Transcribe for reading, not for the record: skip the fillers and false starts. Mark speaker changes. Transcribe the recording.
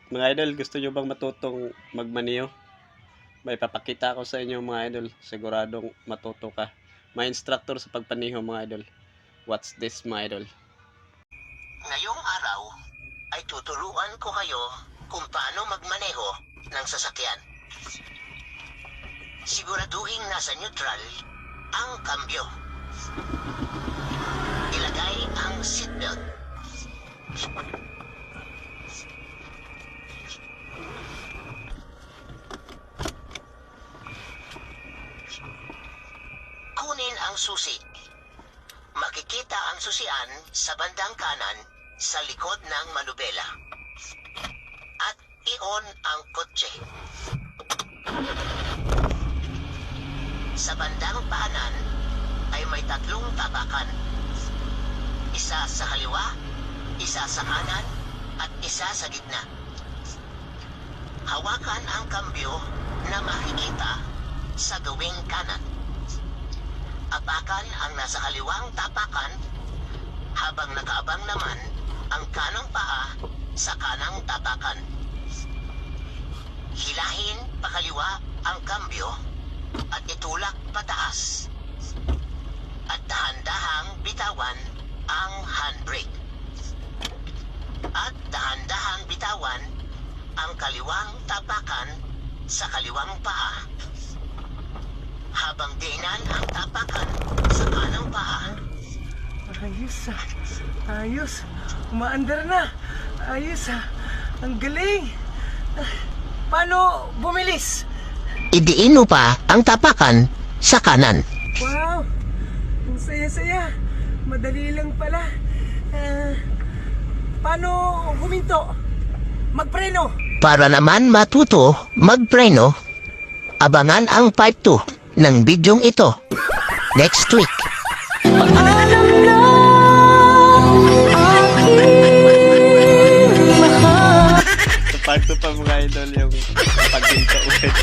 Speaker 1: Mga idol, gusto nyo bang matutong magmaneho? May papakita ko sa inyo mga idol. Siguradong matuto ka. May instructor sa pagpaneho mga idol. What's this mga idol?
Speaker 2: Ngayong araw ay tuturuan ko kayo kung paano magmaneho ng sasakyan. Siguraduhin nasa neutral ang kambyo. Ilagay ang seatbelt. Kunin ang susi. Makikita ang susian sa bandang kanan sa likod ng manubela. At i-on ang kotse. Sa bandang paanan ay may tatlong tapakan. Isa sa kaliwa, isa sa kanan, at isa sa gitna. Hawakan ang kambyo na makikita sa gawing kanan. Apakan ang nasa kaliwang tapakan habang nakaabang naman ang kanang paa sa kanang tapakan. Hilahin pakaliwa ang kambyo at itulak pataas. At dahan-dahang bitawan ang handbrake. At dahan-dahang bitawan ang kaliwang tapakan sa kaliwang paa habang diinan ang tapakan sa kanang paa.
Speaker 3: Ayos ah. Ayos. Umaandar na. Ayos ah. Ang galing. Paano bumilis?
Speaker 2: Idiin mo pa ang tapakan sa kanan.
Speaker 3: Wow. Ang saya-saya. Madali lang pala. Paano huminto? Magpreno.
Speaker 2: Para naman matuto magpreno, abangan ang part 2 ng bidyong ito next week.
Speaker 1: Sa part 2 pa mga idol yung paghinto ulit.